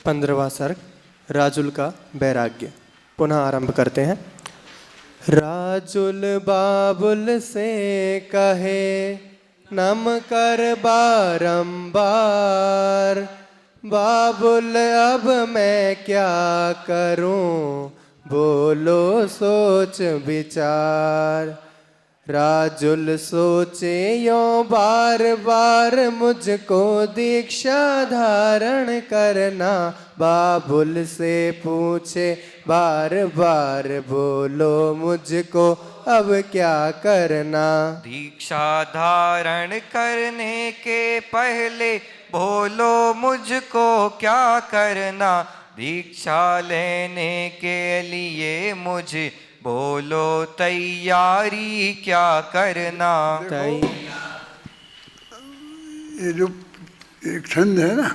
15वां सर्ग राजुल का वैराग्य। पुनः आरंभ करते हैं। राजुल बाबुल से कहे नम कर बारंबार, बाबुल अब मैं क्या करूं, बोलो सोच विचार। राजुल सोचे यों बार बार, मुझको दीक्षा धारण करना, बाबुल से पूछे बार बार, बोलो मुझको अब क्या करना। दीक्षा धारण करने के पहले बोलो मुझको क्या करना, दीक्षा लेने के लिए मुझे बोलो तैयारी क्या करना। ये जो एक छंद है ना,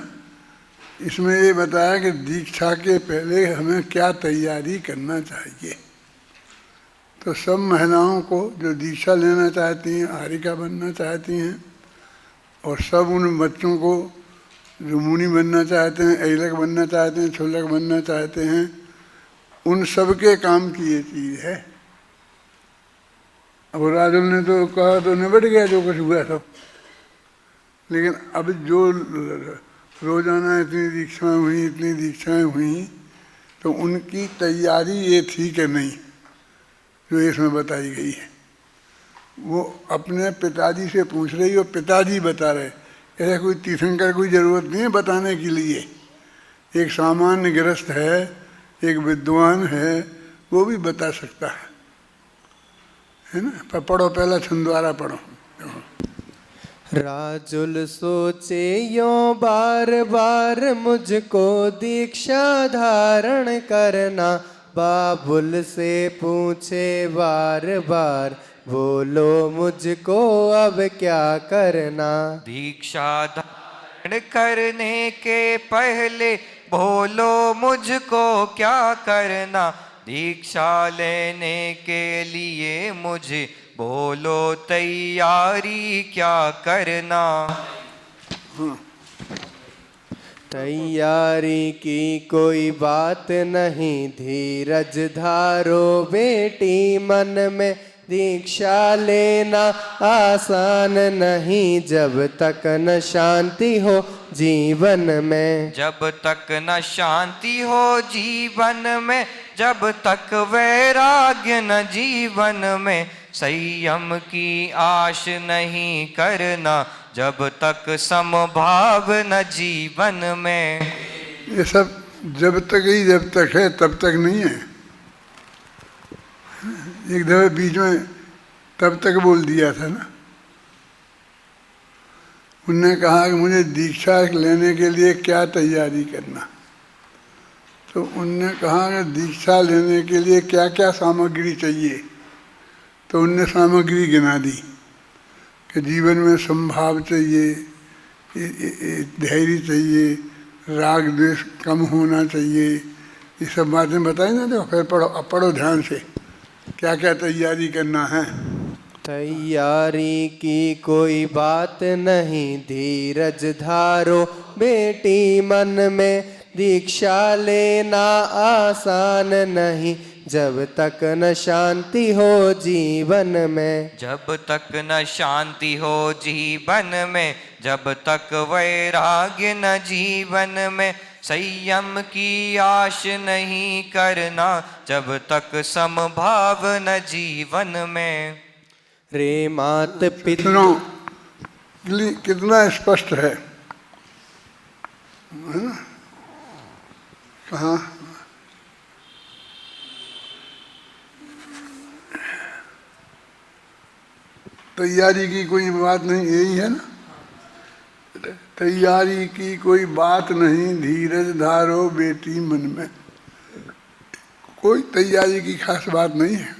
इसमें ये बताया कि दीक्षा के पहले हमें क्या तैयारी करना चाहिए। तो सब महिलाओं को जो दीक्षा लेना चाहती हैं, आरिका बनना चाहती हैं, और सब उन बच्चों को जो मुनि बनना चाहते हैं, ऐलक बनना चाहते हैं, छोलक बनना चाहते हैं, उन सब के काम की ये चीज़ है। अब राजुल ने तो कहा तो निबट गया जो कुछ हुआ सब, लेकिन अब जो रोजाना इतनी दीक्षाएँ हुई, इतनी दीक्षाएँ हुई, तो उनकी तैयारी ये थी कि नहीं जो इसमें बताई गई है। वो अपने पिताजी से पूछ रही और पिताजी बता रहे। ऐसा कोई तीर्थंकर कोई ज़रूरत नहीं है बताने के लिए। एक सामान्य गृहस्थ है, एक विद्वान है, वो भी बता सकता है ना। पर पढ़ो, पहला छंदवारा पढ़ो। राजुल सोचे यों बार बार, मुझको दीक्षा धारण करना, बाबुल से पूछे बार बार, बोलो मुझको अब क्या करना। दीक्षा धारण करने के पहले बोलो मुझको क्या करना, दीक्षा लेने के लिए मुझे बोलो तैयारी क्या करना। तैयारी की कोई बात नहीं, धीरज धारो बेटी मन में, दीक्षा लेना आसान नहीं, जब तक न शांति हो जीवन में। जब तक न शांति हो जीवन में, जब तक वैराग्य न जीवन में, संयम की आश नहीं करना, जब तक समभाव न जीवन में। ये सब जब तक ही जब तक है, तब तक नहीं है। एक दफे बीच में तब तक बोल दिया था ना। उनने कहा कि मुझे दीक्षा लेने के लिए क्या तैयारी करना, तो उनने कहा कि दीक्षा लेने के लिए क्या क्या सामग्री चाहिए। तो उनने सामग्री गिना दी कि जीवन में संभाव चाहिए, धैर्य चाहिए, राग द्वेष कम होना चाहिए, ये सब बातें बताई ना। तो फिर पढ़ो, अब पढ़ो ध्यान से क्या क्या तैयारी करना है। तैयारी की कोई बात नहीं, धीरज धारो बेटी मन में, दीक्षा लेना आसान नहीं, जब तक न शांति हो जीवन में। जब तक न शांति हो जीवन में, जब तक वैराग्य न जीवन में, संयम की आश नहीं करना, जब तक समभाव न जीवन में। रे मात पिता सुनो कितना स्पष्ट है ना। कहाँ तैयारी की कोई बात नहीं, यही है ना। तैयारी की कोई बात नहीं, धीरज धारो बेटी मन में। कोई तैयारी की खास बात नहीं है,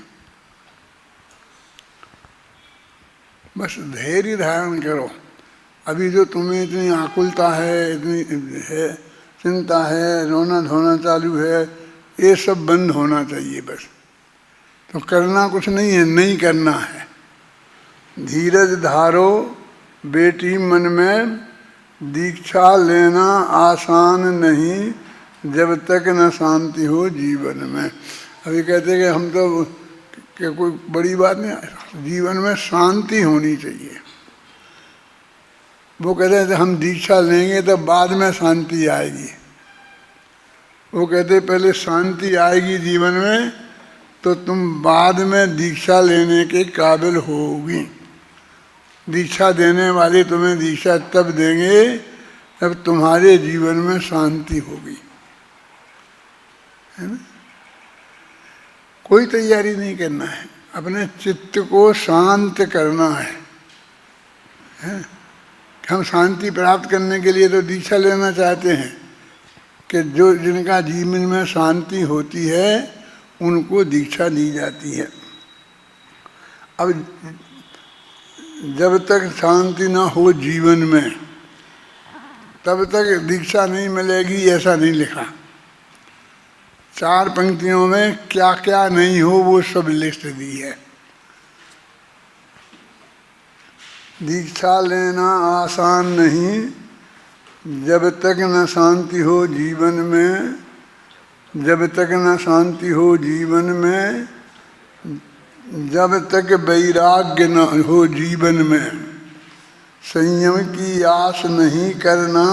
बस धैर्य धारण करो। अभी जो तुम्हें इतनी आकुलता है, इतनी है चिंता है, रोना धोना चालू है, ये सब बंद होना चाहिए बस। तो करना कुछ नहीं है, नहीं करना है। धीरज धारो बेटी मन में, दीक्षा लेना आसान नहीं, जब तक न शांति हो जीवन में। अभी कहते हैं कि हम तो कि कोई बड़ी बात नहीं, जीवन में शांति होनी चाहिए। वो कहते हैं हम दीक्षा लेंगे तो बाद में शांति आएगी। वो कहते हैं पहले शांति आएगी जीवन में तो तुम बाद में दीक्षा लेने के काबिल होगी। दीक्षा देने वाले तुम्हें दीक्षा तब देंगे जब तुम्हारे जीवन में शांति होगी, है ना। कोई तैयारी नहीं करना है, अपने चित्त को शांत करना है। हम शांति प्राप्त करने के लिए तो दीक्षा लेना चाहते हैं कि जो जिनका जीवन में शांति होती है उनको दीक्षा दी जाती है। अब जब तक शांति ना हो जीवन में तब तक दीक्षा नहीं मिलेगी, ऐसा नहीं लिखा। 4 पंक्तियों में क्या क्या नहीं हो वो सब लिस्ट दी है। दीक्षा लेना आसान नहीं जब तक न शांति हो जीवन में, जब तक न शांति हो जीवन में, जब तक वैराग्य न हो जीवन में, संयम की आस नहीं करना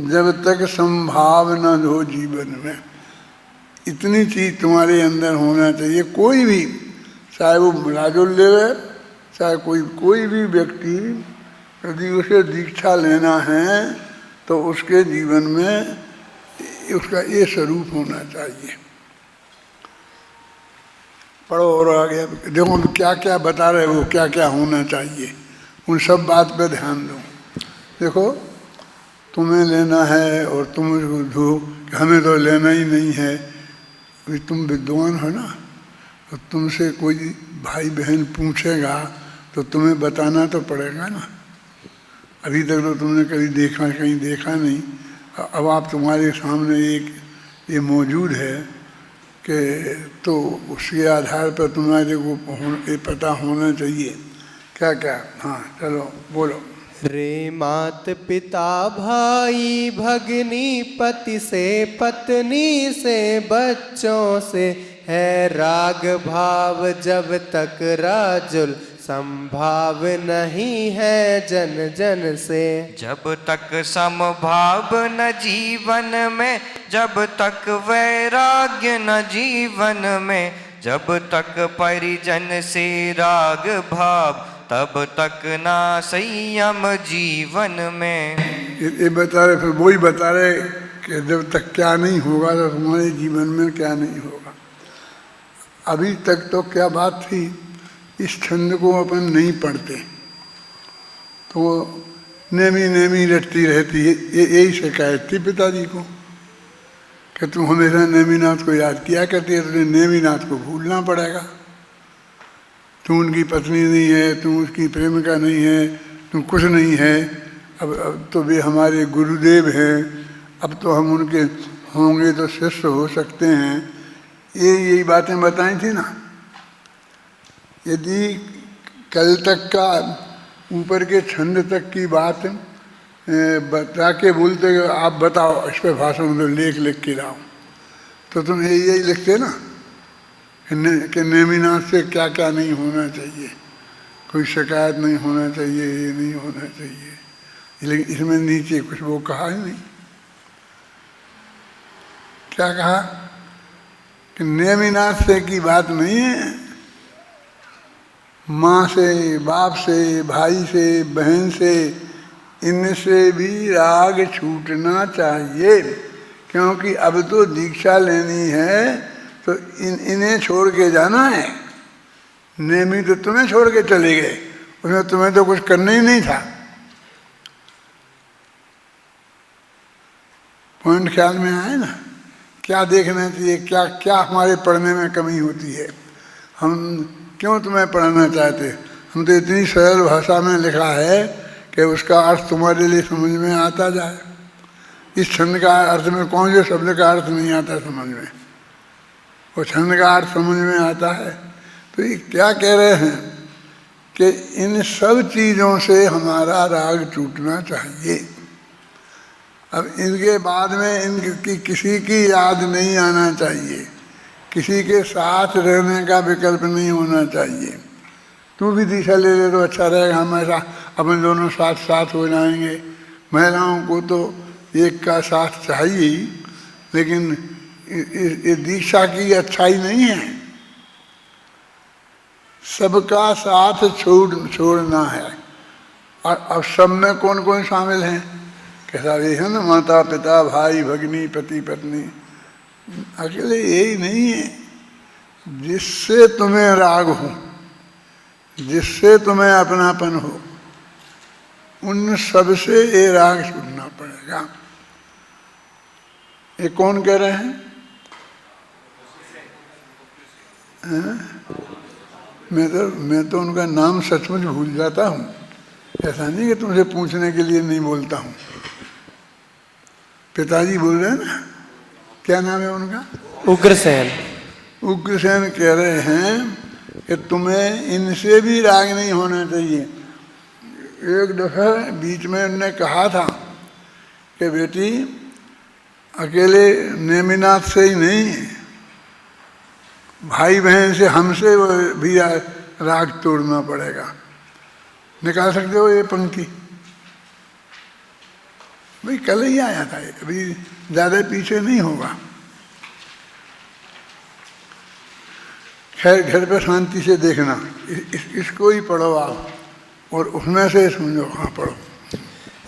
जब तक संभावना हो जीवन में। इतनी चीज तुम्हारे अंदर होना चाहिए। कोई भी, चाहे वो राजुल ले, चाहे कोई भी व्यक्ति, यदि उसे दीक्षा लेना है तो उसके जीवन में उसका ये स्वरूप होना चाहिए। पढ़ो और आगे देखो क्या क्या बता रहे वो, क्या क्या होना चाहिए, उन सब बात पे ध्यान दो। देखो तुम्हें लेना है और तुम दो, हमें तो लेना ही नहीं है। तुम विद्वान हो ना, तो तुमसे कोई भाई बहन पूछेगा तो तुम्हें बताना तो पड़ेगा ना। अभी तक तो तुमने कभी देखा, कहीं देखा नहीं। अब आप तुम्हारे सामने एक ये मौजूद है कि तो उसके आधार पर तुम्हारे को ये पता होना चाहिए क्या क्या। हाँ चलो बोलो। रे मात पिता भाई भगनी, पति से पत्नी से बच्चों से है राग भाव, जब तक राजुल संभाव नहीं है जन जन से। जब तक समभाव न जीवन में, जब तक वैराग्य न जीवन में, जब तक परिजन से राग भाव, तब तक ना संयम जीवन में। ये बता रहे, फिर वही बता रहे कि जब तक क्या नहीं होगा तो तुम्हारे जीवन में क्या नहीं होगा। अभी तक तो क्या बात थी, इस छंद को अपन नहीं पढ़ते तो नेमी नेमी रटती रहती है। यही शिकायत थी पिताजी को कि तुम हमेशा नेमीनाथ को याद किया करती है, तो नेमीनाथ को भूलना पड़ेगा। तुम उनकी पत्नी नहीं है, तुम उसकी प्रेमिका नहीं है, तुम कुछ नहीं है। अब तो वे हमारे गुरुदेव हैं, अब तो हम उनके होंगे तो शिष्य हो सकते हैं। यही बातें बताई थी ना। यदि कल तक का ऊपर के छंद तक की बात बता के बोलते आप बताओ इस पर भाषण में लेख लिख के लाओ, तो तुम यही लिखते ना कि नेमीनाथ से क्या क्या नहीं होना चाहिए, कोई शिकायत नहीं होना चाहिए, ये नहीं होना चाहिए। लेकिन इसमें नीचे कुछ वो कहा ही नहीं। क्या कहा कि नेमीनाथ से की बात नहीं है, माँ से, बाप से, भाई से, बहन से, इनसे भी राग छूटना चाहिए। क्योंकि अब तो दीक्षा लेनी है तो इन्हें छोड़ के जाना है। नेमी तो तुम्हें छोड़ के चले गए, उसमें तुम्हें तो कुछ करना ही नहीं था। पॉइंट ख्याल में आए ना। क्या देखना चाहिए, क्या क्या हमारे पढ़ने में कमी होती है। हम क्यों तुम्हें पढ़ना चाहते, हम तो इतनी सरल भाषा में लिखा है कि उसका अर्थ तुम्हारे लिए समझ में आता जाए। इस छंद का अर्थ में कौन से शब्द का अर्थ नहीं आता समझ में, वो छंद का अर्थ समझ में आता है। तो ये क्या कह रहे हैं कि इन सब चीज़ों से हमारा राग टूटना चाहिए। अब इनके बाद में इनकी किसी की याद नहीं आना चाहिए, किसी के साथ रहने का विकल्प नहीं होना चाहिए। तू भी दीक्षा ले ले तो अच्छा रहेगा, हमेशा अपन दोनों साथ साथ हो जाएंगे। महिलाओं को तो एक का साथ चाहिए ही, लेकिन ये दीक्षा की अच्छाई नहीं है, सबका साथ छोड़ना है। और अब सब में कौन कौन शामिल हैं? कैसा ये है ना, माता पिता भाई भगिनी पति पत्नी, अकेले यही नहीं है। जिससे तुम्हें राग हो, जिससे तुम्हें अपनापन हो, उन सब से ये राग छूटना पड़ेगा। ये कौन कह रहे हैं? मैं तो उनका नाम सचमुच भूल जाता हूँ। ऐसा नहीं कि तुमसे पूछने के लिए नहीं बोलता हूँ। पिताजी बोल रहे हैं ना, क्या नाम है उनका? उग्रसेन। उग्रसेन कह रहे हैं कि तुम्हें इनसे भी राग नहीं होना चाहिए। एक दफा बीच में उन्होंने कहा था कि बेटी अकेले नेमिनाथ से ही नहीं, भाई बहन से, हमसे भी राग तोड़ना पड़ेगा। निकाल सकते हो ये पंक्ति? भाई कल ही आया था, अभी ज़्यादा पीछे नहीं होगा। खैर घर पर शांति से देखना, इसको ही पढ़ो आप और उसमें से समझो। हाँ पढ़ो।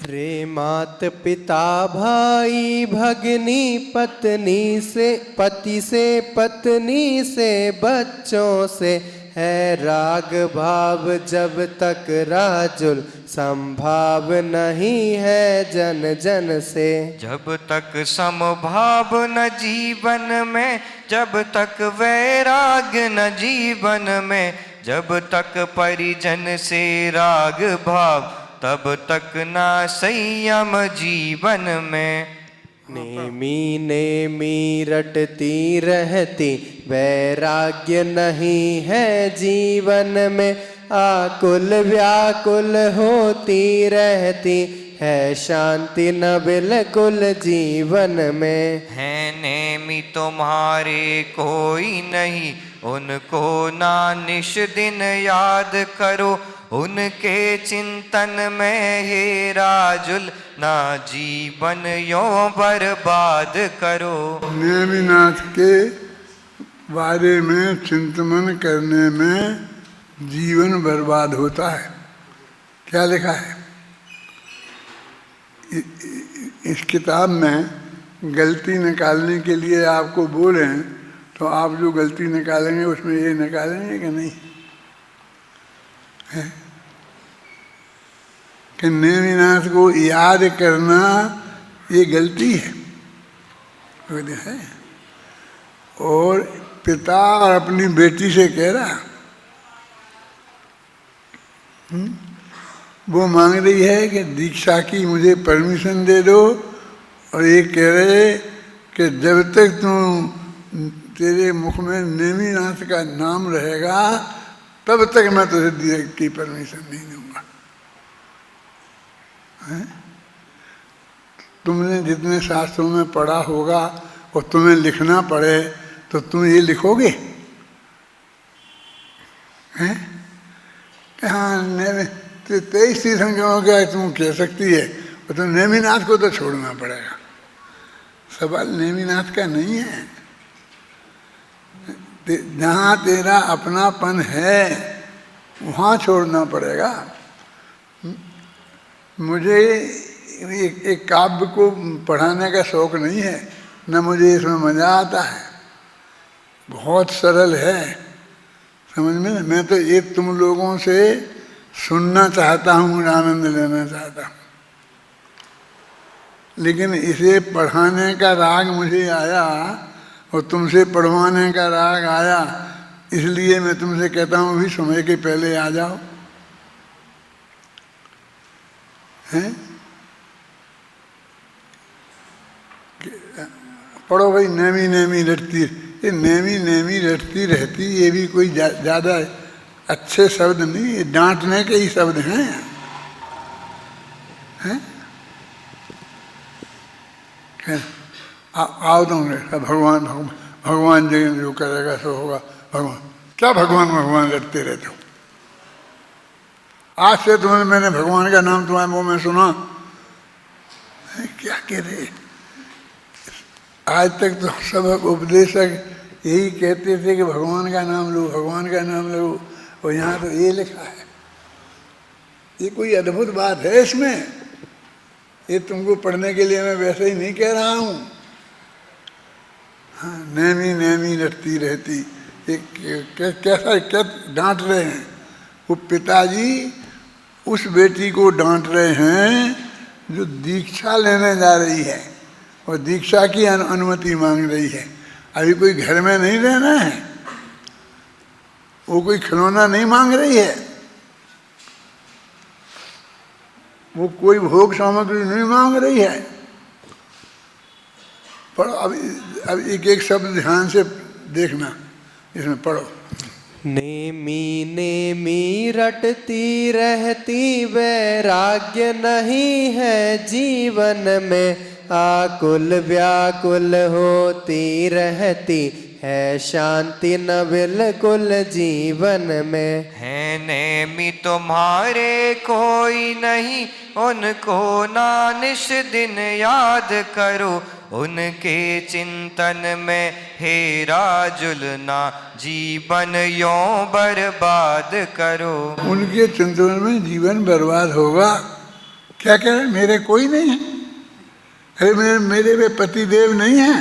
रे मात पिता भाई भगनी पत्नी से, पति से पत्नी से, बच्चों से है राग भाव, जब तक राजुल संभाव नहीं है जन जन से। जब तक समभाव न जीवन में, जब तक वैराग्य न जीवन में, जब तक परिजन से राग भाव, तब तक ना संयम जीवन में। नेमी नेमी रटती रहती, वैराग्य नहीं है जीवन में, आकुल व्याकुल होती रहती है शांति न बिल्कुल जीवन में। है नेमी तुम्हारे कोई नहीं, उनको ना निश दिन याद करो, उनके चिंतन में हे राजुल ना जीवन यों बर्बाद करो। नेमिनाथ के बारे में चिंतन करने में जीवन बर्बाद होता है। क्या लिखा है इस किताब में? गलती निकालने के लिए आपको बोले तो आप जो गलती निकालेंगे उसमें ये निकालेंगे कि नहीं है कि नेमिनाथ को याद करना ये गलती है। और पिता और अपनी बेटी से कह रहा, वो मांग रही है कि दीक्षा की मुझे परमिशन दे दो, और ये कह रहे कि जब तक तुम तेरे मुख में नेमिनाथ का नाम रहेगा तब तक मैं तुझे दीक्षा की परमिशन नहीं दूंगा। तुमने जितने शास्त्रों में पढ़ा होगा और तुम्हें लिखना पड़े तो तुम ये लिखोगे हैं? हाँ, 23 तीर्थंकरों का तुम कह सकती है, और तो नेमिनाथ को तो छोड़ना पड़ेगा। सवाल नेमिनाथ का नहीं है। जहाँ तेरा अपनापन है वहाँ छोड़ना पड़ेगा। मुझे एक काव्य को पढ़ाने का शौक नहीं है, न मुझे इसमें मज़ा आता है। बहुत सरल है समझ में। मैं तो ये तुम लोगों से सुनना चाहता हूँ, आनंद लेना चाहता हूँ, लेकिन इसे पढ़ाने का राग मुझे आया और तुमसे पढ़वाने का राग आया, इसलिए मैं तुमसे कहता हूँ भी समय के पहले आ जाओ। हैं? पढ़ो भाई। नेमी नेमी रटती, ये नेमी नेमी रटती रहती, ये भी कोई ज़्यादा अच्छे शब्द नहीं, ये डांटने के ही शब्द हैं। हैं? आओ तुमने भगवान भगवान जो करेगा सो होगा। भगवान क्या भगवान भगवान रटते रहते हो? आज से मैंने भगवान का नाम तुम्हारे मुंह में सुना, क्या कह रहे? आज तक तो सब उपदेशक यही कहते थे कि भगवान का नाम लो, भगवान का नाम लो, और यहाँ तो ये लिखा है। ये कोई अद्भुत बात है इसमें? ये तुमको पढ़ने के लिए मैं वैसे ही नहीं कह रहा हूँ। हाँ, नैमी नैमी रटती रहती, ये कैसा क्या डांट रहे हैं? वो पिताजी उस बेटी को डांट रहे हैं जो दीक्षा लेने जा रही है और दीक्षा की अनुमति मांग रही है। अभी कोई घर में नहीं रहना है, वो कोई खिलौना नहीं मांग रही है, वो कोई भोग सामग्री नहीं मांग रही है। पढ़ो अब एक एक शब्द ध्यान से देखना, इसमें पढ़ो। नेमी नेमी रटती रहती, वैराग्य नहीं है जीवन में, आकुल व्याकुल होती रहती है, शांति न बिल्कुल जीवन में। है नेमी तुम्हारे कोई नहीं, उनको ना निश दिन याद करो, उनके चिंतन में हेरा जुलना, जीवन यों बर्बाद करो। उनके चिंतन में जीवन बर्बाद होगा। क्या कह रहे? मेरे कोई नहीं है? अरे मेरे वे पतिदेव नहीं है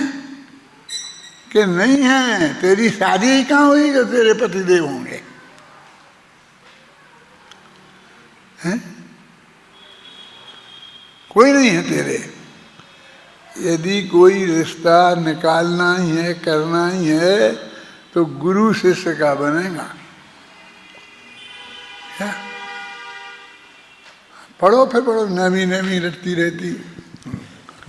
कि नहीं है? तेरी शादी ही कहाँ हुई जो तेरे पतिदेव होंगे? हैं? कोई नहीं है तेरे। यदि कोई रिश्ता निकालना ही है, करना ही है, तो गुरु शिष्य का बनेगा। क्या? पढ़ो फिर पढ़ो। नैमी नैमी रटती रहती,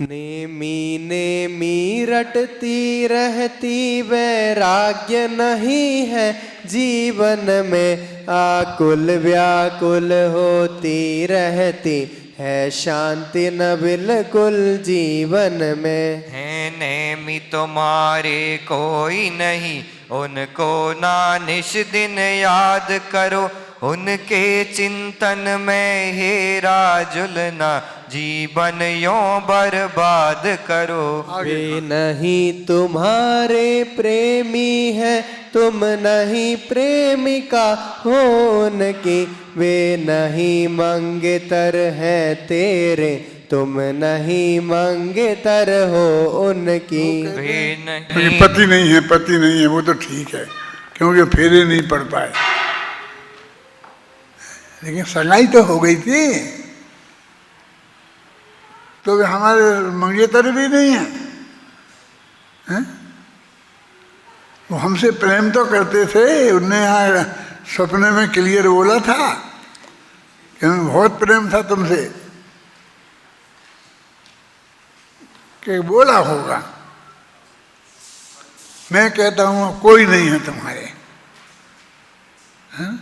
नेमी नेमी रटती रहती, वैराग्य नहीं है जीवन में, आकुल व्याकुल होती रहती है, शांति न बिल्कुल जीवन में। है नेमी तुम्हारे कोई नहीं, उनको ना निश दिन याद करो, उनके चिंतन में हेरा जुलना, जीवन यों बर्बाद करो। वे नहीं तुम्हारे प्रेमी है, तुम नहीं प्रेमिका हो उनकी, वे नहीं मंगेतर है तेरे, तुम नहीं मंगेतर हो उनकी। वे नहीं, पति नहीं है, पति नहीं है, वो तो ठीक है क्योंकि फेरे नहीं पड़ पाए, लेकिन सगाई तो हो गई थी, तो वे हमारे मंगेतर भी नहीं है, हैं? वो हमसे प्रेम तो करते थे। उनने यहाँ सपने में क्लियर बोला था कि हमें बहुत प्रेम था तुमसे, कि बोला होगा। मैं कहता हूँ कोई नहीं है तुम्हारे, हैं?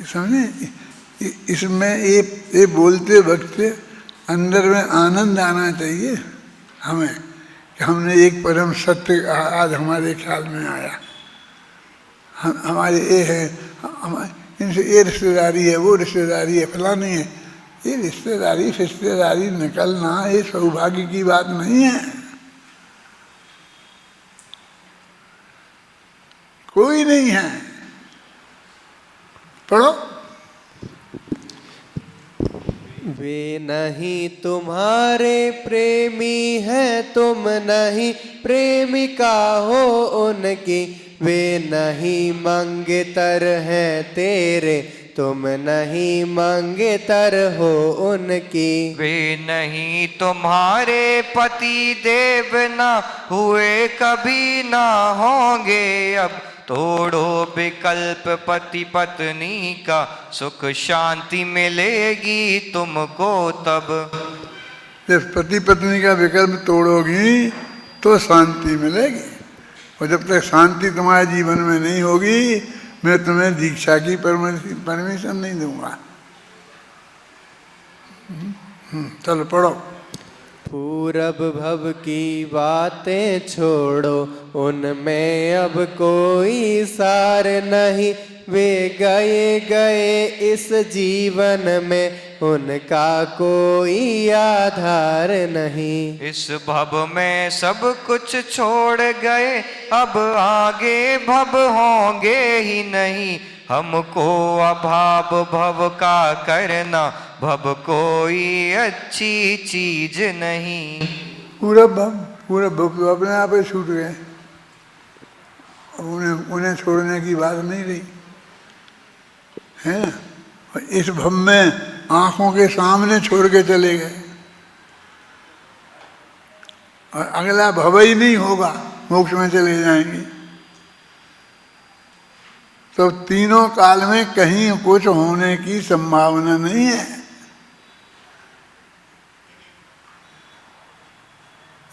समझे? इसमें ये बोलते वक्त अंदर में आनंद आना चाहिए हमें कि हमने एक परम सत्य आज हमारे ख्याल में आया। हमारे ये है, इनसे ये रिश्तेदारी है, वो रिश्तेदारी है, फलानी है। ये रिश्तेदारी निकलना ये सौभाग्य की बात नहीं है। कोई नहीं है। पढ़ो। वे नहीं तुम्हारे प्रेमी है, तुम नहीं प्रेमिका हो उनकी, वे नहीं मंगेतर है तेरे, तुम नहीं मंगेतर हो उनकी। वे नहीं तुम्हारे पति देव, ना हुए कभी ना होंगे अब, तोड़ो विकल्प पति पत्नी का, सुख शांति मिलेगी तुमको तब। जब पति पत्नी का विकल्प तोड़ोगी तो शांति मिलेगी, और जब तक शांति तुम्हारे जीवन में नहीं होगी, मैं तुम्हें दीक्षा की परमिशन नहीं दूंगा। चलो पढ़ो। पूरब भव की बातें छोड़ो, उनमें अब कोई सार नहीं। वे गए गए इस जीवन में, उनका कोई आधार नहीं। इस भव में सब कुछ छोड़ गए, अब आगे भव होंगे ही नहीं। हमको अभाव भव का करना, भव कोई अच्छी चीज नहीं। पूरा भव तो अपने आप ही छूट गए, उन्हें छोड़ने की बात नहीं रही है। इस भव में आंखों के सामने छोड़ के चले गए, और अगला भव ही नहीं होगा, मोक्ष में चले जाएंगे। तो तीनों काल में कहीं कुछ होने की संभावना नहीं है।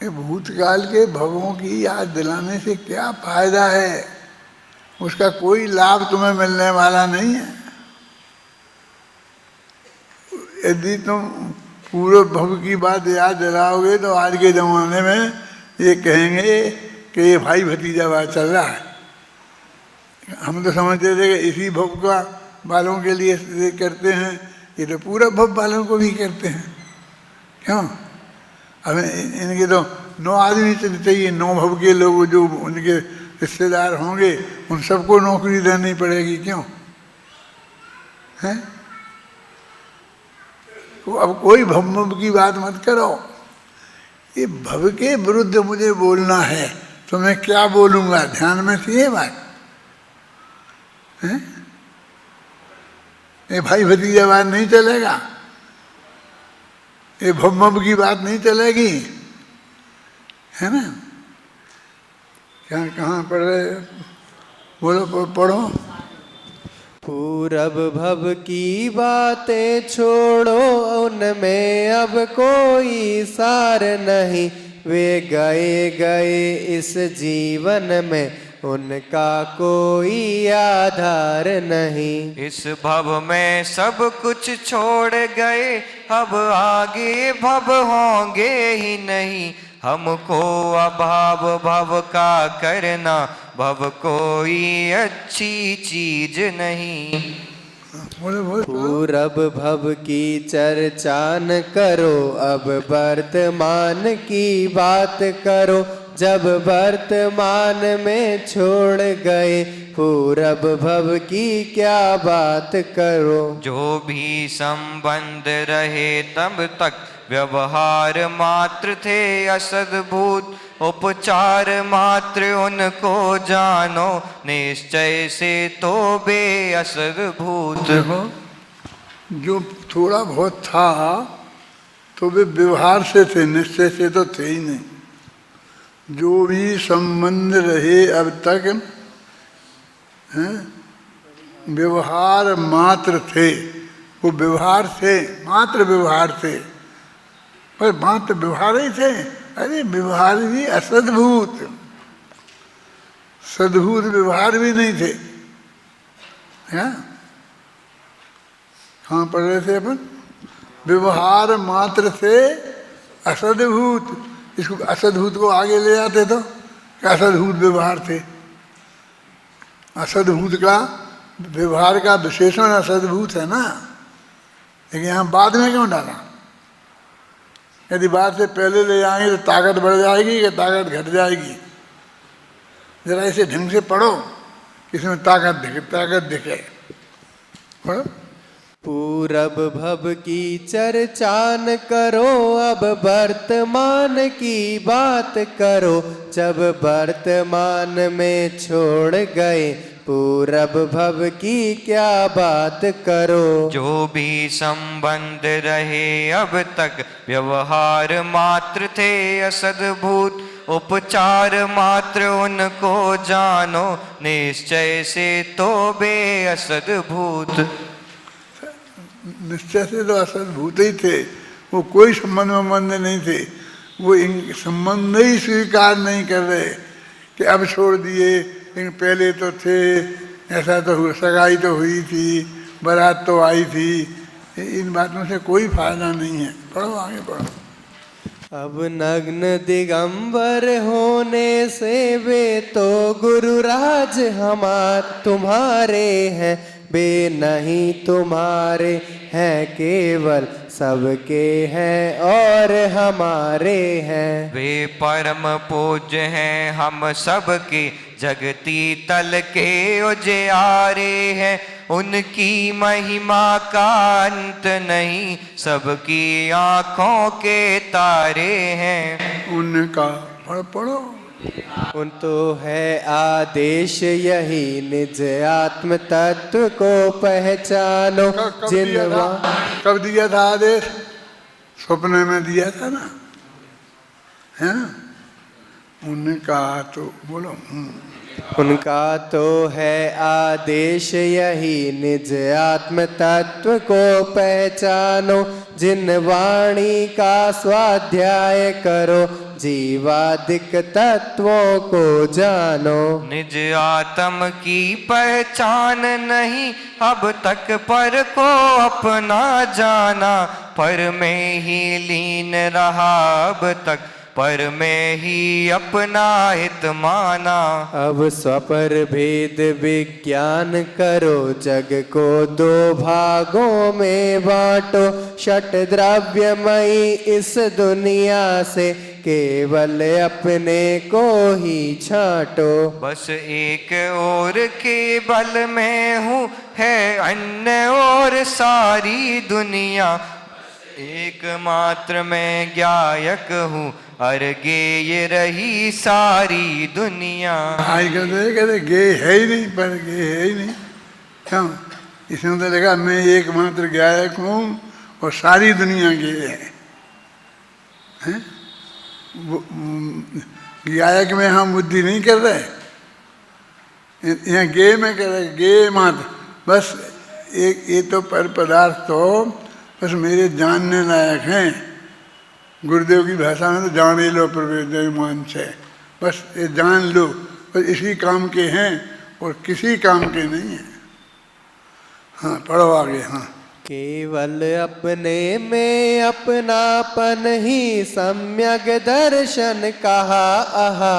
ये भूतकाल के भवों की याद दिलाने से क्या फायदा है, उसका कोई लाभ तुम्हें मिलने वाला नहीं है। यदि तुम पूर्व भव की बात याद दिलाओगे तो आज के ज़माने में ये कहेंगे कि ये भाई भतीजावाद चल रहा है। हम तो समझते थे कि इसी भव का वालों के लिए करते हैं, ये तो पूरा भव वालों को भी करते हैं। क्यों? अब इनके तो 9 आदमी चाहिए, 9 भव के लोग जो उनके रिश्तेदार होंगे उन सबको नौकरी देनी पड़ेगी। क्यों है? तो अब कोई भव की बात मत करो। ये भव के विरुद्ध मुझे बोलना है तो मैं क्या बोलूँगा, ध्यान में थी ये बात है? ये भाई भतीजावाद नहीं चलेगा, ये भव की बात नहीं चलेगी, है ना? क्या कहाँ पढ़ रहे? बोलो, पढ़ो। पूरब भव की बातें छोड़ो, उनमें अब कोई सार नहीं। वे गए गए इस जीवन में, उनका कोई आधार नहीं। इस भव में सब कुछ छोड़ गए, अब आगे भव होंगे ही नहीं। हमको अभाव भव का करना, भव कोई अच्छी चीज नहीं। पूरब भव की चर्चा न करो, अब वर्तमान की बात करो। जब वर्तमान में छोड़ गए, पूरब भव की क्या बात करो। जो भी संबंध रहे तब तक व्यवहार मात्र थे असद्भूत। उपचार मात्र उनको जानो, निश्चय से तो बेअसद्भूत। देखो, जो थोड़ा बहुत था तो वे व्यवहार से थे, निश्चय से तो थे ही नहीं। जो भी संबंध रहे अब तक हैं, व्यवहार मात्र थे। वो व्यवहार थे, मात्र व्यवहार थे, पर मात्र व्यवहार ही थे। अरे व्यवहार भी असद्भूत, सद्भूत व्यवहार भी नहीं थे। कहाँ पढ़ रहे थे अपन? व्यवहार मात्र थे असद्भूत। इसको असद्भूत को आगे ले आते तो क्या असद्भूत व्यवहार थे। असद्भूत का व्यवहार का विशेषण असद्भूत है ना, लेकिन यहाँ बाद में क्यों डाला? यदि बाद से पहले ले जाएंगे तो ताकत बढ़ जाएगी कि ताकत घट जाएगी? जरा इसे ढंग से पढ़ो, इसमें ताकत दिखे। पढ़ो। पूरब भव की चर्चा न करो, अब वर्तमान की बात करो। जब वर्तमान में छोड़ गए, पूरब भव की क्या बात करो। जो भी संबंध रहे अब तक व्यवहार मात्र थे असद्भूत। उपचार मात्र उनको जानो, निश्चय से तो बेअसद्भूत। निश्चय से तो असद्भूत ही थे, वो कोई संबंध नहीं थे। वो इन संबंध ही स्वीकार नहीं कर रहे कि अब छोड़ दिए, लेकिन पहले तो थे, ऐसा तो सगाई तो हुई थी, बारात तो आई थी। इन बातों से कोई फायदा नहीं है। पढ़ो, आगे पढ़ो। अब नग्न दिगंबर होने से वे तो गुरुराज तुम्हारे हैं, वे नहीं तुम्हारे हैं केवल, सबके हैं और हमारे हैं। वे परम पूज्य हैं हम सबके, जगती तल के उजियारे हैं। उनकी महिमा का अंत नहीं, सबकी आँखों के तारे हैं। उनका पढ़ो उन तो है आदेश यही, निज आत्म तत्व को पहचानो। कब दिया था आदेश? सपने में दिया था ना, है ना? उनका तो बोलो, उनका तो है आदेश यही, निज आत्म तत्व को पहचानो। जिन वाणी का स्वाध्याय करो, जीवादिक तत्वों को जानो। निज आत्म की पहचान नहीं अब तक, पर को अपना जाना। पर में ही लीन रहा अब तक, पर में ही अपना हित माना। अब स्वपर भेद विज्ञान करो, जग को दो भागों में बांटो। षट द्रव्यमयी इस दुनिया से, केवल अपने को ही छांटो। बस एक और के बल में हूँ, है अन्य और सारी दुनिया। एकमात्र मैं ज्ञायक हूँ, अर्गे ये रही सारी दुनिया। आज कहते गे है ही नहीं, पर गे है ही नहीं। क्यों? इसमें तो लगा मैं एकमात्र ज्ञायक हूँ और सारी दुनिया गे है। ज्ञायक में हम बुद्धि नहीं कर रहे, यहाँ गे में कर रहे, गे मात्र। बस एक ये तो पर पदार्थ तो बस मेरे जानने लायक हैं। गुरुदेव की भाषा में तो जान ही लो प्रवेदमान से, बस ये जान लो, बस इसी काम के हैं और किसी काम के नहीं हैं। हाँ पढ़ो आगे। हाँ, केवल अपने में अपनापन ही सम्यक दर्शन कहा। आहा,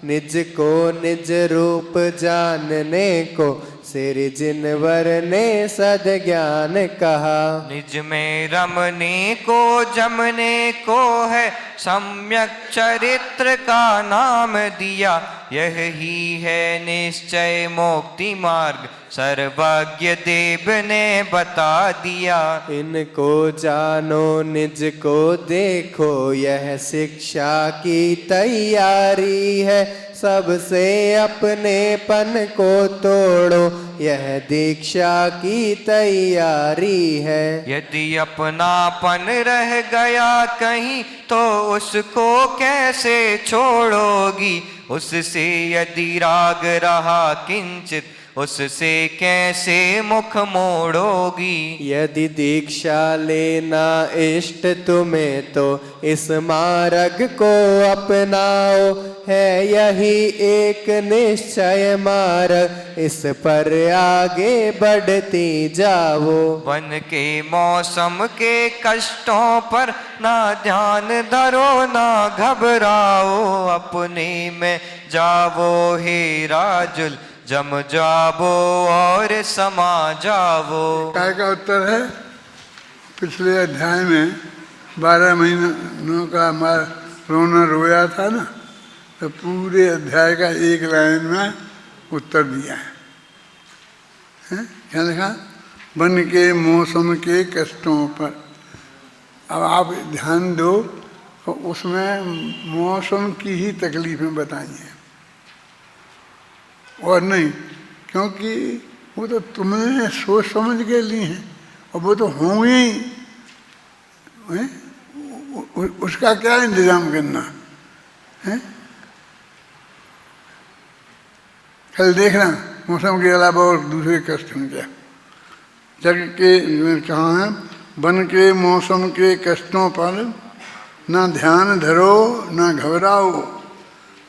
निज को निज रूप जानने को, सिरजिनवर ने सद ज्ञान कहा। निज में रमने को जमने को है, सम्यक चरित्र का नाम दिया। यही है निश्चय मुक्ति मार्ग, सर्वज्ञ देव ने बता दिया। इनको जानो निज को देखो, यह शिक्षा की तैयारी है। सबसे अपनेपन को तोड़ो, यह दीक्षा की तैयारी है। यदि अपनापन रह गया कहीं, तो उसको कैसे छोड़ोगी। उससे यदि राग रहा किंचित, उससे कैसे मुख मोड़ोगी। यदि दीक्षा लेना इष्ट तुम्हें, तो इस मार्ग को अपनाओ। है यही एक निश्चय मार्ग, इस पर आगे बढ़ती जाओ। वन के मौसम के कष्टों पर ना ध्यान धरो, ना घबराओ। अपने में जावो हे राजुल, जम जावो और समा जावो। काय का उत्तर है? पिछले अध्याय में 12 महीनों का हमारा रोना रोया था ना, तो पूरे अध्याय का एक लाइन में उत्तर दिया है। क्या लिखा? वन के मौसम के कष्टों पर। अब आप ध्यान दो, तो उसमें मौसम की ही तकलीफें बताई हैं और नहीं, क्योंकि वो तो तुमने सोच समझ के ली हैं और वो तो होंगे ही। उसका क्या इंतजाम करना है? कल देखना मौसम के अलावा और दूसरे कष्ट में क्या। जग के कहाँ है? वन के मौसम के कष्टों पर ना ध्यान धरो, ना घबराओ।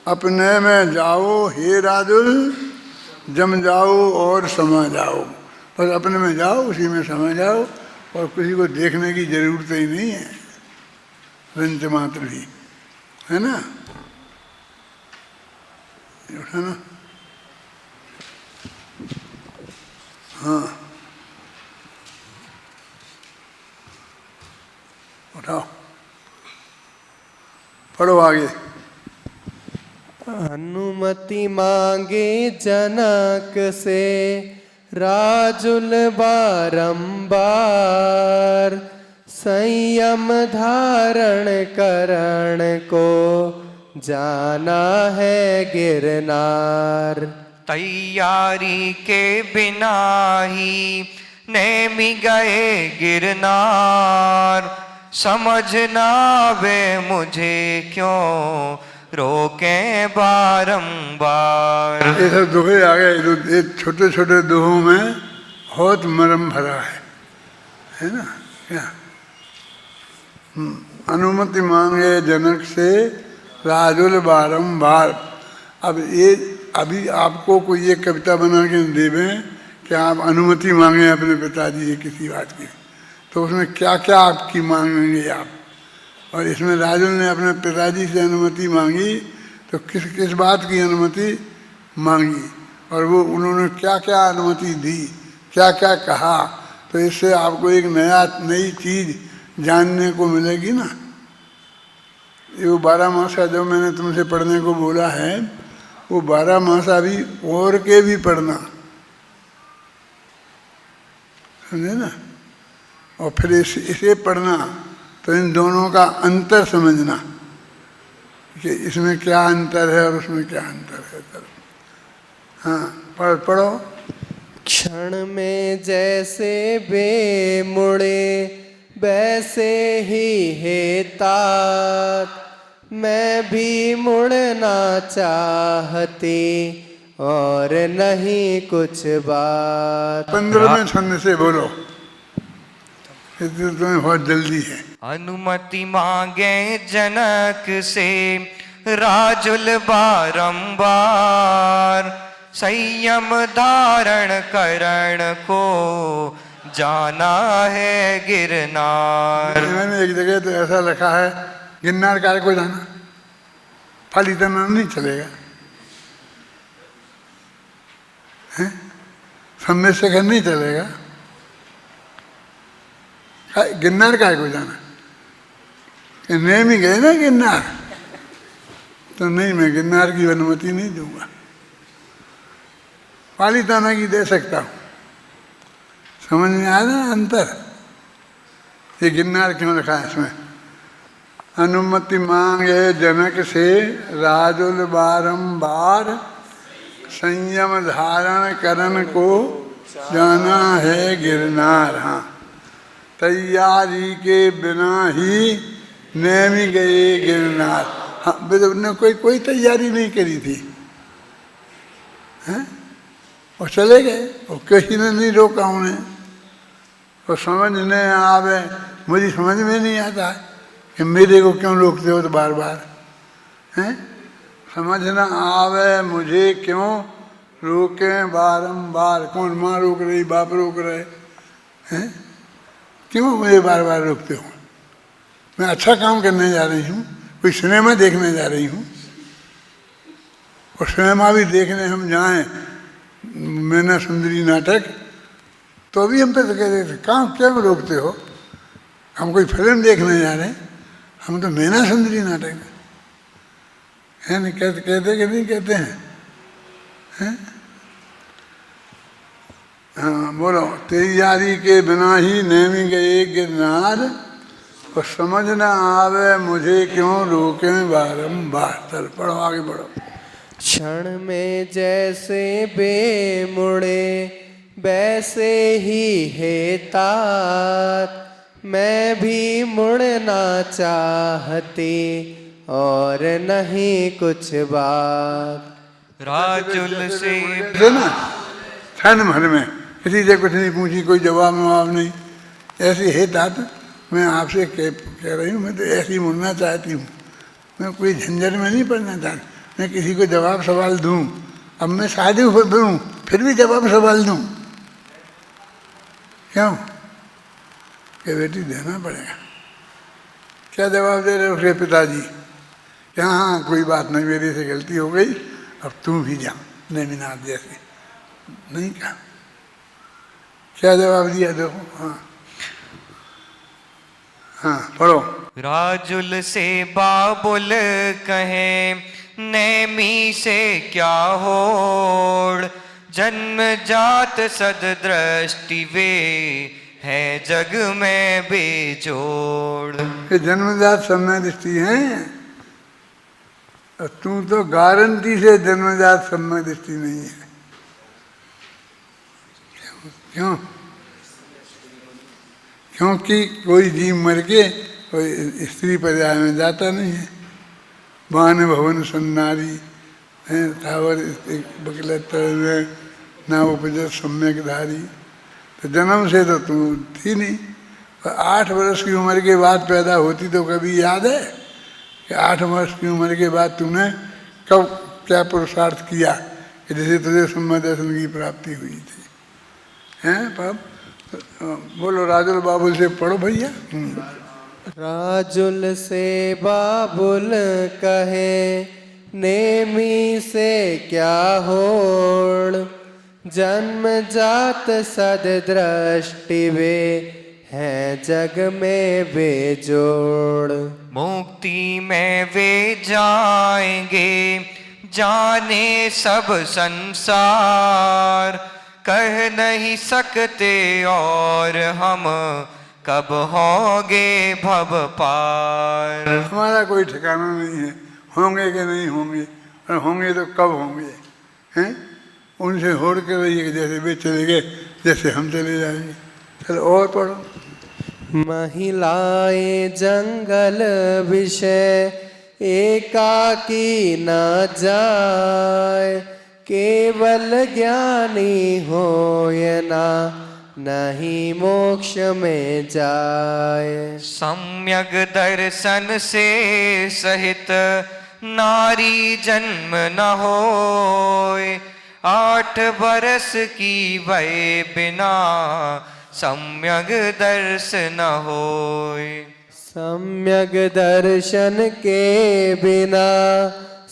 अपने में जाओ हे राजुल, जम जाओ और समा जाओ। बस अपने में जाओ, उसी में समा जाओ, और किसी को देखने की जरूरत ही नहीं है। रंच मात्र भी, है ना? उठा ना, हाँ उठाओ, पढ़ो आगे। अनुमति मांगे जनक से राजुल बारंबार, संयम धारण करण को जाना है गिरनार। तैयारी के बिना ही नेमी गए गिरनार, समझना वे मुझे क्यों रोके बारंबार। ये सब दुहे आ गए, ये छोटे छोटे दुहों में बहुत मरम भरा है ना? क्या अनुमति मांगे जनक से राजुल बारंबार। अब ये अभी आपको कोई ये कविता बना के देवें कि आप अनुमति मांगे अपने पिताजी से किसी बात की, तो उसमें क्या क्या आपकी मांगेंगे आप। और इसमें राजुल ने अपने पिताजी से अनुमति मांगी, तो किस किस बात की अनुमति मांगी और वो उन्होंने क्या क्या अनुमति दी, क्या क्या कहा, तो इससे आपको एक नई चीज़ जानने को मिलेगी ना। ये वो 12 मासा जो मैंने तुमसे पढ़ने को बोला है, वो 12 मासा भी और के भी पढ़ना, समझे ना? और फिर इसे पढ़ना, तो इन दोनों का अंतर समझना कि इसमें क्या अंतर है और उसमें क्या अंतर है। हाँ पढ़ो। क्षण में जैसे बेमुड़े वैसे ही है तात, मैं भी मुड़ना चाहती और नहीं कुछ बात। 15वें छंद से बोलो, तुम्हें बहुत जल्दी है। अनुमति मांगे जनक से राजुल बारंबार, संयम धारण करण को जाना है गिरनार। मैंने एक जगह तो ऐसा लिखा है, गिरनार काय को जाना, खाली तना नहीं चलेगा, है समय से घर नहीं चलेगा, गिरनार काय को जाना। नेम ही गए ना गिरनार, तो नहीं, मैं गिरनार की अनुमति नहीं दूंगा, पालीताना की दे सकता हूँ। समझ में आया ना अंतर? ये गिरनार क्यों लिखा है इसमें? अनुमति मांगे जनक से राजुल बारंबार, संयम धारण करण को जाना है गिरनार। हाँ, तैयारी के बिना ही नेमी गए गिरनार। हाँ, उन्होंने कोई तैयारी नहीं करी थी, हैं? और चले गए, और किसी ने नहीं रोका उन्हें। और समझ नहीं आवे, मुझे समझ में नहीं आता है कि मेरे को क्यों रोकते हो तो बार बार, हैं? समझ ना आवे मुझे क्यों रोके बारंबार। कौन माँ रोक रही, बाप रोक रहे हैं, क्यों मुझे बार बार रोकते हो? मैं अच्छा काम करने जा रही हूँ, कोई सिनेमा देखने जा रही हूँ, और सिनेमा भी देखने हम जाएं, मैना सुंदरी नाटक, तो भी हम पे तो कहते थे काम क्यों रोकते हो, हम कोई फिल्म देखने जा रहे हैं, हम तो मैना सुंदरी नाटक है नहीं, कहते कि नहीं कहते हैं? हाँ बोलो। तैयारी के बिना ही नेमी गए गिरनार, और समझ न आवे मुझे क्यों रोके बारंबार। चल पढ़ो, आगे बढ़ो। क्षण में जैसे बेमुड़े वैसे ही है तात, मैं भी मुड़ना चाहती और नहीं कुछ बात। राजुल से ना क्षण भर में किसी से कुछ नहीं पूछी, कोई जवाब नहीं, ऐसी है तात, मैं आपसे कह रही हूँ, मैं तो ऐसी मुड़ना चाहती हूँ, मैं कोई झंझट में नहीं पड़ना चाहती। मैं किसी को जवाब सवाल दूँ, अब मैं शादी दूँ फिर भी जवाब सवाल दूँ, क्यों? कि बेटी देना पड़ेगा, क्या जवाब दे रहे उसके पिताजी कि हाँ कोई बात नहीं, मेरे से गलती हो गई, अब तू भी जा नेमिनाथ जैसे। नहीं कहा, क्या जवाब दिया देखो। हाँ हाँ पढ़ो। राजुल से बाबुल कहे नेमी से क्या होड़, जन्म जात सददृष्टि वे है जग में बेजोड़। ये जन्मजात समय दृष्टि है, और तू तो गारंटी से जन्मजात समय दृष्टि नहीं है। क्यों? क्योंकि कोई जीव मर के कोई स्त्री पर्याय में जाता नहीं है। वान भवन सन्नारी है, थावर बकलतर ना उपज सम्यक धारी। तो जन्म से तो तू थी नहीं, और 8 वर्ष की उम्र के बाद पैदा होती तो कभी याद है कि 8 वर्ष की उम्र के बाद तूने कब क्या पुरुषार्थ किया कि जैसे तुझे सम्य दर्शन की प्राप्ति हुई थी? हैं पाप? बोलो राजुल बाबुल से पढ़ो भैया। राजुल से बाबुल कहे नेमी से क्या होड़, जन्म जात सददृष्टि वे है जग में बेजोड़। मुक्ति में वे जाएंगे जाने सब संसार, कह नहीं सकते और हम कब होंगे भव पार। हमारा कोई ठिकाना नहीं है, होंगे कि नहीं होंगे, और होंगे तो कब होंगे। हैं उनसे होड़ कर रही है, जैसे वे चले गए जैसे हम चले जाएंगे। चलो और पढ़ो। महिलाएं जंगल विषय एकाकी न जाए, केवल ज्ञानी हो ये ना नहीं मोक्ष में जाए। सम्यक दर्शन से सहित नारी जन्म न होए, 8 बरस की वय बिना सम्यक दर्शन न होए। सम्यक दर्शन के बिना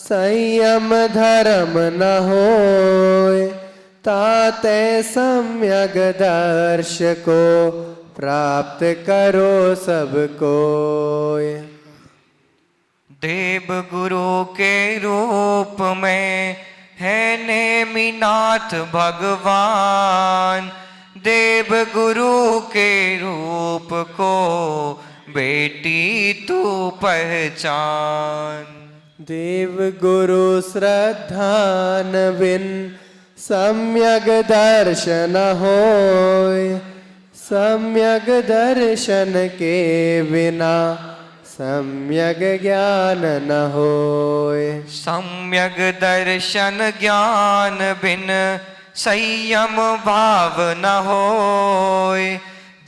संयम धर्म न होए, ताते सम्यक दर्श को प्राप्त करो सब कोय। देव गुरु के रूप में है नेमिनाथ भगवान, देव गुरु के रूप को बेटी तू पहचान। देव गुरु श्रद्धान बिन सम्यक दर्शन होय, सम्यक दर्शन के बिना सम्यक ज्ञान न होय। सम्यक दर्शन ज्ञान बिन संयम भाव न होय,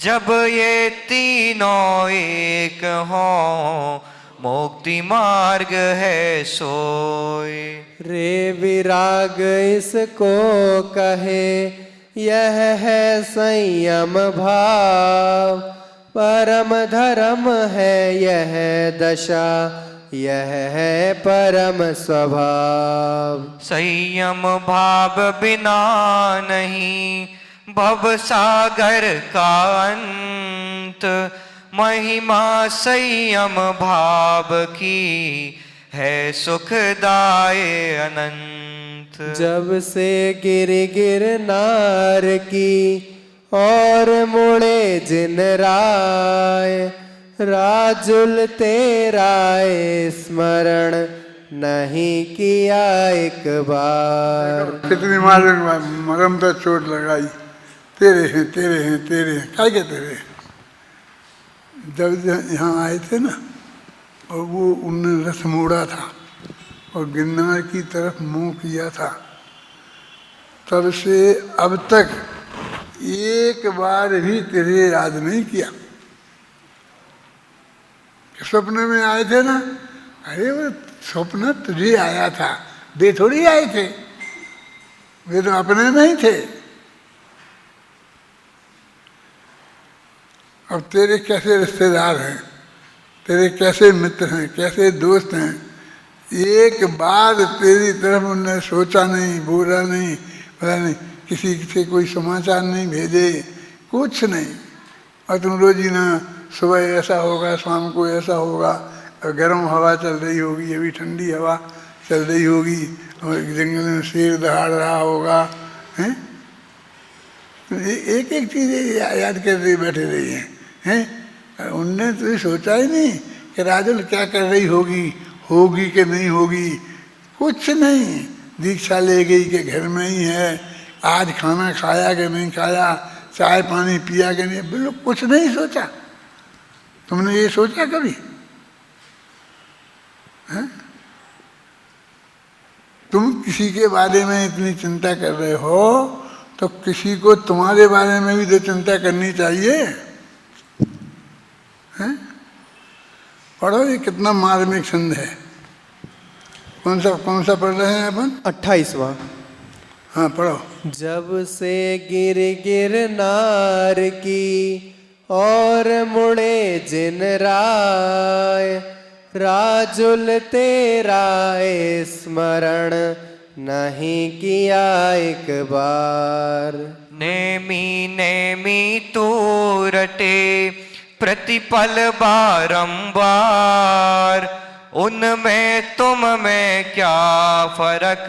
जब ये तीनों एक हों मुक्ति मार्ग है सोय। रे विराग इसको कहे यह है संयम भाव, परम धर्म है यह दशा, यह है परम स्वभाव। संयम भाव बिना नहीं भव सागर का अंत, महिमा संयम भाव की है सुखदाय अनंत। जब से गिर गिरनार की और मुड़े जिन राय, राजुल तेरा स्मरण नहीं किया एक बार। कितनी मरम तो चोट लगाई, तेरे हैं तेरे हैं तेरे हैं, क्या क्या तेरे। जब यहाँ आए थे ना, और वो उनने रथ मोड़ा था और गिरनार की तरफ मुंह किया था, तब से अब तक एक बार भी तेरे याद नहीं किया। स्वप्न में आए थे ना, अरे वो स्वप्न तुझे आया था, वे थोड़ी आए थे, वे तो अपने में ही थे। अब तेरे कैसे रिश्तेदार हैं, तेरे कैसे मित्र हैं, कैसे दोस्त हैं, एक बार तेरी तरफ उन्होंने सोचा नहीं, बोला नहीं, पता नहीं किसी से कोई समाचार नहीं भेजे, कुछ नहीं। और तुम रोज ही ना सुबह ऐसा होगा, शाम को ऐसा होगा, गर्म हवा चल रही होगी, अभी ठंडी हवा चल रही होगी, और जंगल में शेर दहाड़ रहा होगा, हैं? एक एक चीज़ याद कर रही बैठे रही हैं? उनने तो सोचा ही नहीं कि राजुल क्या कर रही होगी, होगी कि नहीं होगी, कुछ नहीं। दीक्षा ले गई कि घर में ही है, आज खाना खाया कि नहीं खाया, चाय पानी पिया कि नहीं, बिल्कुल कुछ नहीं सोचा। तुमने ये सोचा कभी? हैं? तुम किसी के बारे में इतनी चिंता कर रहे हो तो किसी को तुम्हारे बारे में भी तो चिंता करनी चाहिए, हैं? पढ़ो, ये कितना मार्मिक छंद है। कौन सा पढ़ रहे हैं अपन? 28वां। हाँ पढ़ो। जब से गिर गिरनार की और मुड़े जिन राय, राजुल तेरा स्मरण नहीं किया एक बार। नेमी नेमी तू रटे प्रतिपल बारंबार, उनमें तुम में क्या फर्क,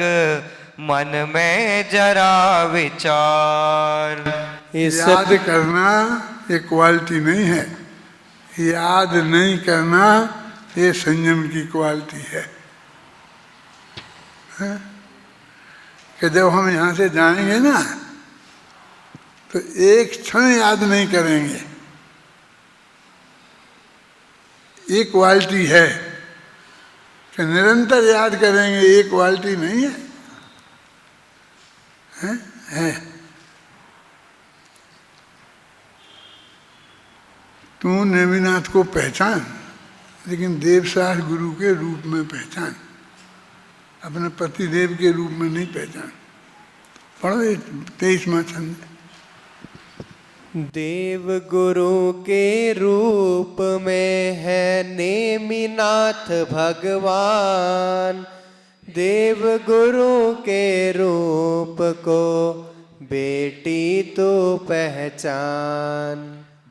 मन में जरा विचार। याद करना ये क्वालिटी नहीं है, याद नहीं करना ये संयम की क्वालिटी है। कि जब हम यहाँ से जाएंगे ना तो एक क्षण याद नहीं करेंगे, ये क्वालिटी है। कि निरंतर याद करेंगे, ये क्वालिटी नहीं है, है? तू नेमिनाथ को पहचान, लेकिन देवसार गुरु के रूप में पहचान, अपने पतिदेव के रूप में नहीं पहचान। पढ़ो 23वां छंद। देव गुरु के रूप में है नेमिनाथ भगवान, देव गुरु के रूप को बेटी तो पहचान।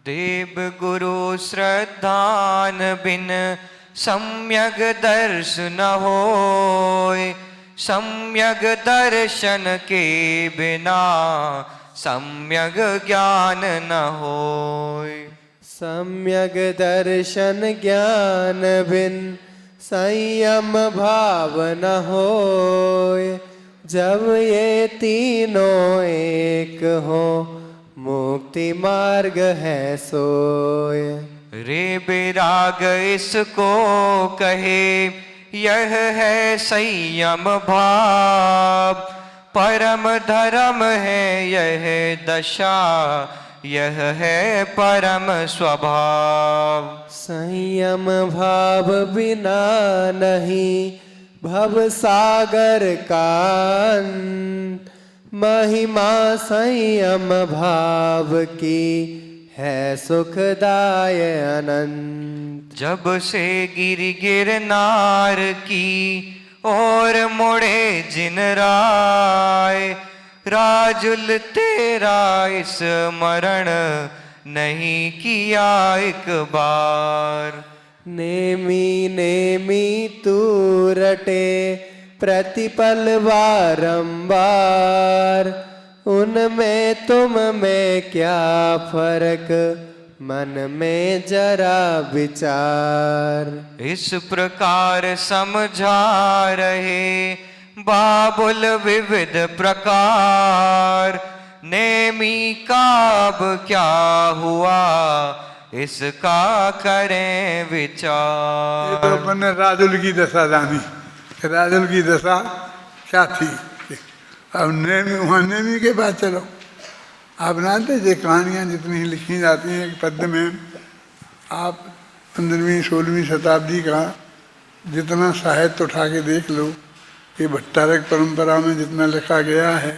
देव गुरु श्रद्धान बिन सम्यक दर्शन होय, सम्यक दर्शन के बिना सम्यक ज्ञान न होय। सम्यक दर्शन ज्ञान बिन संयम भाव न होय, जब ये तीनों एक हो मुक्ति मार्ग है सोय। रे विराग इसको कहे यह है संयम भाव, परम धर्म है यह दशा, यह है परम स्वभाव। संयम भाव बिना नहीं भव सागर का अंत, महिमा संयम भाव की है सुखदाय अनंत। जब से गिरनार की और मुड़े जिन राय, राजुल तेरा स्मरण नहीं किया एक बार। नेमी नेमी तू रटे प्रतिपल बारंबार, उनमें तुम में क्या फर्क, मन में जरा विचार। इस प्रकार समझा रहे बाबुल विविध प्रकार, नेमी का अब क्या हुआ इसका करें विचार। ये तो अपन ने राजुल की दशा जानी, राजुल की दशा क्या थी। अब नेमी, वहाँ नेमी के पास चलो। आप जानते ये कहानियाँ जितनी लिखी जाती हैं पद्य में, आप 15वीं 16वीं शताब्दी का जितना साहित्य उठा के देख लो, ये भट्टारक परंपरा में जितना लिखा गया है,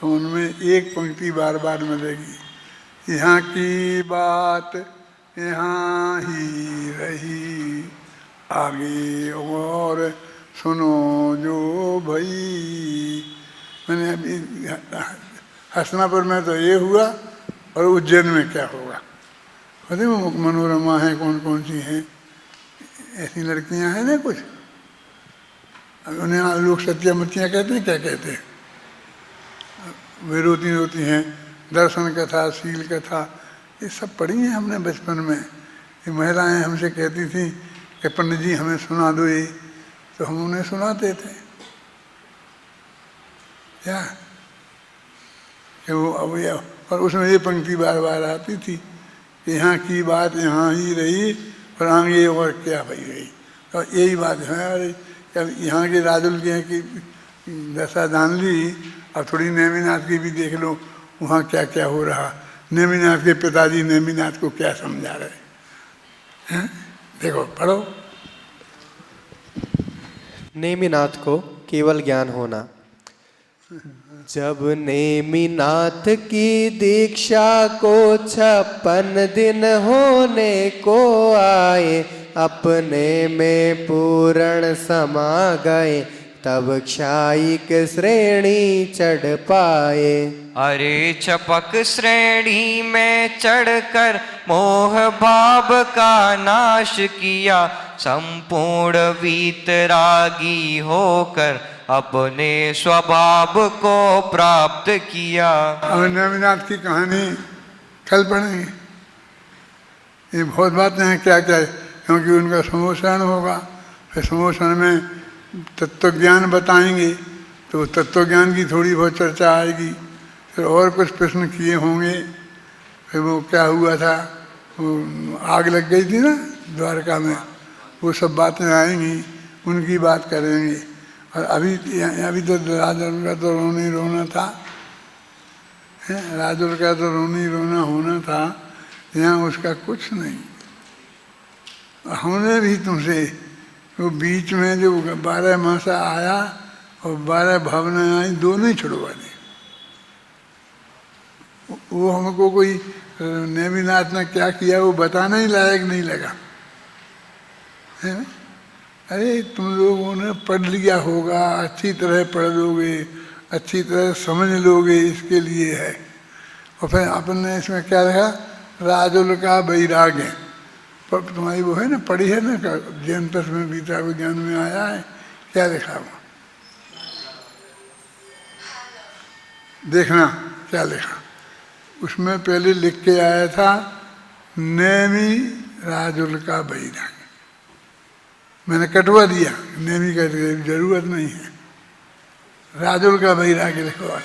तो उनमें एक पंक्ति बार बार मिलेगी, यहाँ की बात यहाँ ही रही, आगे और सुनो जो भई। मैंने अभी हस्तिनापुर में तो ये हुआ, और उज्जैन में क्या होगा। पता वो मनोरमा है, कौन कौन सी हैं, ऐसी लड़कियां हैं ना कुछ। अब उन्हें लोग सत्यामतियाँ कहते हैं, क्या कहते हैं, वे रोती रोती हैं। दर्शन कथा, शील कथा, ये सब पढ़ी हैं हमने बचपन में। ये महिलाएं हमसे कहती थी कि पंडित जी हमें सुना दो ये, तो हम उन्हें सुनाते थे। क्या कि वो अब ये, और उसमें ये पंक्ति बार बार आती थी कि यहाँ की बात यहाँ ही रही, और आगे और क्या भई रही। और यही बात है। अरे यहाँ के राजुल के की दशा जान ली, अब थोड़ी नेमिनाथ की भी देख लो, वहाँ क्या क्या हो रहा। नेमिनाथ के पिताजी नेमिनाथ को क्या समझा रहे हैं, देखो पढ़ो। नेमिनाथ को केवल ज्ञान होना। जब नेमिनाथ की दीक्षा को 56 दिन होने को आए, अपने में पूर्ण समा गए, तब क्षायिक श्रेणी चढ़ पाए। अरे चपक श्रेणी में चढ़कर मोह भाव का नाश किया, संपूर्ण वीतरागी होकर अपने स्वभाव को प्राप्त किया। और नेमिनाथ की कहानी कल पढ़ेंगे। ये बहुत बातें हैं क्या क्या, क्योंकि उनका सम्मोषण होगा, फिर सम्मोषण में तत्व ज्ञान बताएंगे, तो तत्व ज्ञान की थोड़ी बहुत चर्चा आएगी। फिर और कुछ प्रश्न किए होंगे, फिर वो क्या हुआ था, वो आग लग गई थी ना द्वारका में, वो सब बातें आएंगी, उनकी बात करेंगे। और अभी तो राजुल का तो रोनी रोना था, राजुल का तो रोनी रोना होना था, यहाँ उसका कुछ नहीं। हमने भी तुमसे वो बीच में जो 12 मासा आया और 12 भावनाएं आई, दोनों ही छुड़वा दी। वो हमको कोई नेमिनाथ ने क्या किया वो बताना ही लायक नहीं लगा, है ना। अरे तुम लोगों ने पढ़ लिया होगा, अच्छी तरह पढ़ लोगे, अच्छी तरह समझ लोगे, इसके लिए है। और फिर अपन ने इसमें क्या लिखा, राजुल का वैराग्य। पर तुम्हारी वो है ना, पढ़ी है ना, जयंतस में गीता विज्ञान में आया है, क्या लिखा वो, देखना क्या लिखा। उसमें पहले लिख के आया था नेमी राजुल का वैराग्य। मैंने कटवा दिया, नेमी का जरूरत नहीं है, राजुल का वैराग्य लिखवा।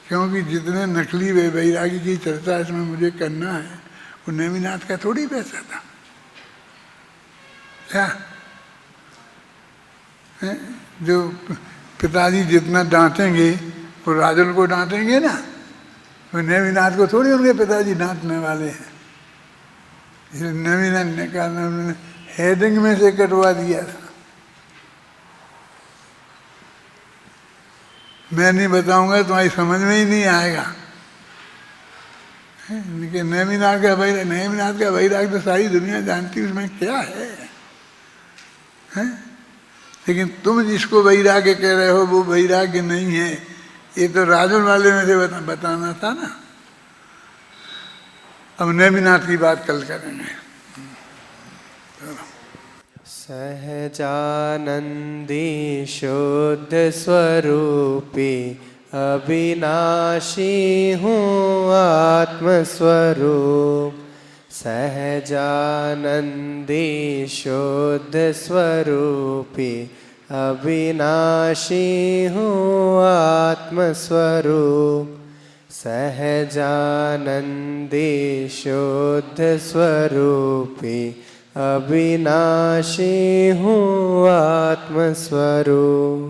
क्योंकि जितने नकली वैरागी की चर्चा इसमें मुझे करना है, वो नेमिनाथ का थोड़ी पैसा था क्या है? जो पिताजी जितना डांटेंगे वो राजुल को डांटेंगे ना, वो नेमिनाथ को थोड़ी उनके पिताजी डांटने वाले हैं। इसलिए नेमिनाथ ने कहा, उन्होंने हेडिंग में से कटवा दिया था। मैं नहीं बताऊंगा तुम्हारी समझ में ही नहीं आएगा। नेमिनाथ का वैराग तो सारी दुनिया जानती, उसमें क्या है? लेकिन तुम जिसको वैराग्य कह रहे हो वो वैराग्य नहीं है। ये तो राजुल वाले में से बताना था ना। अब नेमिनाथ की बात कल करेंगे। सहजानंदी शुद्ध स्वरूपी अविनाशी हूँ आत्मस्वरूप। सहजानंदी शुद्ध स्वरूपी अविनाशी हूँ आत्मस्वरूप। सहजानंदी शुद्ध स्वरूपी अविनाशी हूँ आत्मस्वरूप।